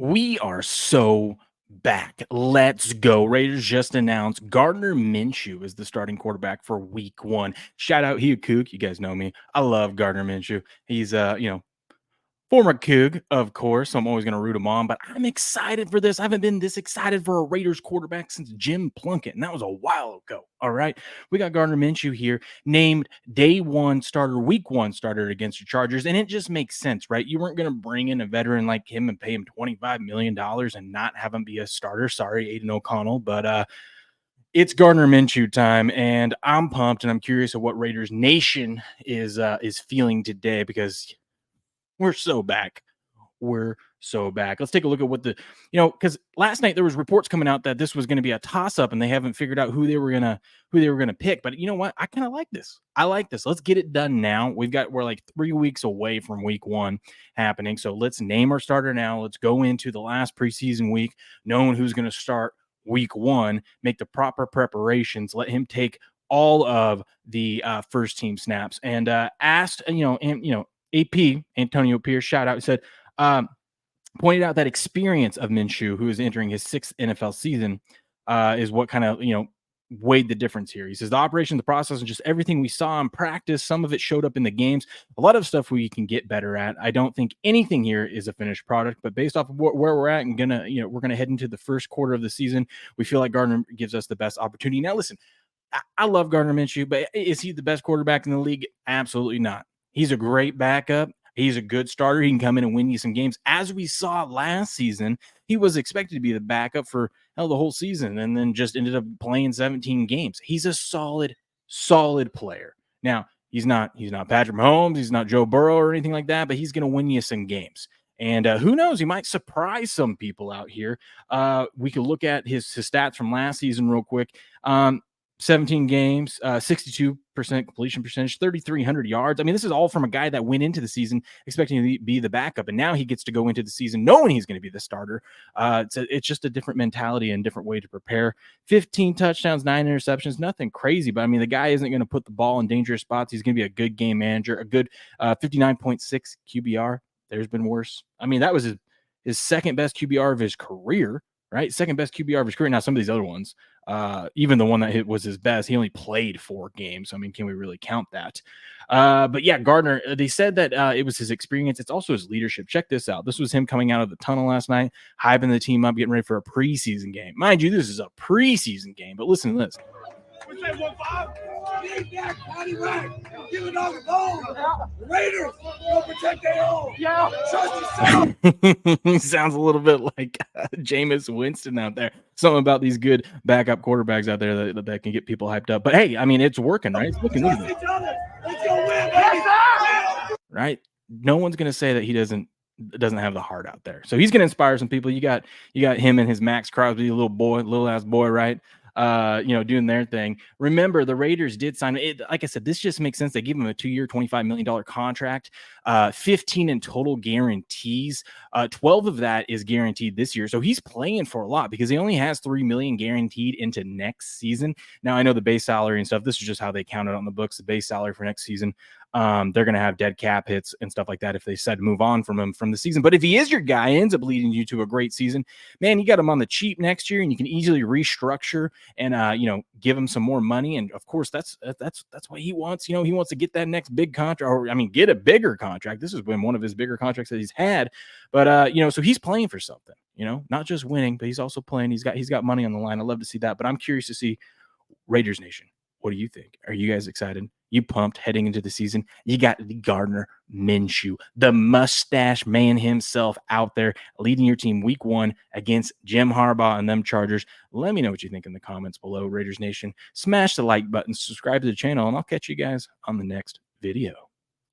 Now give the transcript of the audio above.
We are so back. Let's go. Raiders just announced Gardner Minshew is the starting quarterback for week one. Shout out, he a kook. You guys know me. I love Gardner Minshew. He's former Coug, of course. So I'm always going to root him on, but I'm excited for this. I haven't been this excited for a Raiders quarterback since Jim Plunkett, and that was a while ago. All right. We got Gardner Minshew here, named day one starter, week one starter against the Chargers. And it just makes sense, right? You weren't going to bring in a veteran like him and pay him $25 million and not have him be a starter. Sorry, Aiden O'Connell, but it's Gardner Minshew time, and I'm pumped, and I'm curious of what Raiders Nation is feeling today because we're so back. We're so back. Let's take a look at what because last night there was reports coming out that this was going to be a toss-up and they haven't figured out who they were gonna pick. But you know what? I kind of like this. I like this. Let's get it done now. We're like 3 weeks away from week one happening. So let's name our starter now. Let's go into the last preseason week, knowing who's going to start week one, make the proper preparations, let him take all of the first team snaps, and asked, AP Antonio Pierce, shout out, said, pointed out that experience of Minshew, who is entering his sixth NFL season, is what kind of weighed the difference here. He says the operation, the process, and just everything we saw in practice, some of it showed up in the games. A lot of stuff we can get better at. I don't think anything here is a finished product, but based off of where we're at and we're gonna head into the first quarter of the season, we feel like Gardner gives us the best opportunity. Now, listen, I love Gardner Minshew, but is he the best quarterback in the league? Absolutely not. He's a great backup. He's a good starter. He can come in and win you some games. As we saw last season, he was expected to be the backup for the whole season and then just ended up playing 17 games. He's a solid player. Now, he's not Patrick Mahomes. He's not Joe Burrow or anything like that, but he's going to win you some games. And who knows? He might surprise some people out here. We could look at his stats from last season real quick. 17 games, 62% completion percentage, 3,300 yards. I mean, this is all from a guy that went into the season expecting to be the backup, and now he gets to go into the season knowing he's going to be the starter. It's just a different mentality and different way to prepare. 15 touchdowns, 9 interceptions, nothing crazy, but I mean, the guy isn't going to put the ball in dangerous spots. He's going to be a good game manager, a good 59.6 QBR. There's been worse. I mean, that was his second best QBR of his career. Right, second best QBR of his career. Now, some of these other ones, even the one that was his best, he only played 4 games. I mean, can we really count that? But yeah, Gardner, they said that it was his experience. It's also his leadership. Check this out. This was him coming out of the tunnel last night, hyping the team up, getting ready for a preseason game. Mind you, this is a preseason game, but listen to this. Give it on the ball. Raiders will protect their own. Yeah. Sounds a little bit like Jameis Winston out there. Something about these good backup quarterbacks out there that can get people hyped up. But hey, I mean, it's working, right? It's looking good. Right? No one's going to say that he doesn't have the heart out there. So he's going to inspire some people. You got him and his Max Crosby, little ass boy, right? Doing their thing. Remember, the Raiders did sign it. Like I said, this just makes sense. They give him a 2-year, $25 million contract, 15 in total guarantees. 12 of that is guaranteed this year. So he's playing for a lot because he only has $3 million guaranteed into next season. Now, I know the base salary and stuff. This is just how they count it on the books. The base salary for next season. They're going to have dead cap hits and stuff like that if they decide to move on from him from the season. But if he is your guy, ends up leading you to a great season, man, you got him on the cheap next year, and you can easily restructure and give him some more money. And of course, that's what he wants. He wants to get that next big contract, or get a bigger contract. This has been one of his bigger contracts that he's had. But so he's playing for something. Not just winning, but he's also playing. He's got money on the line. I love to see that. But I'm curious to see Raiders Nation. What do you think? Are you guys excited? You pumped heading into the season? You got the Gardner Minshew, the mustache man himself, out there leading your team week one against Jim Harbaugh and them Chargers. Let me know what you think in the comments below, Raiders Nation. Smash the like button, subscribe to the channel, and I'll catch you guys on the next video.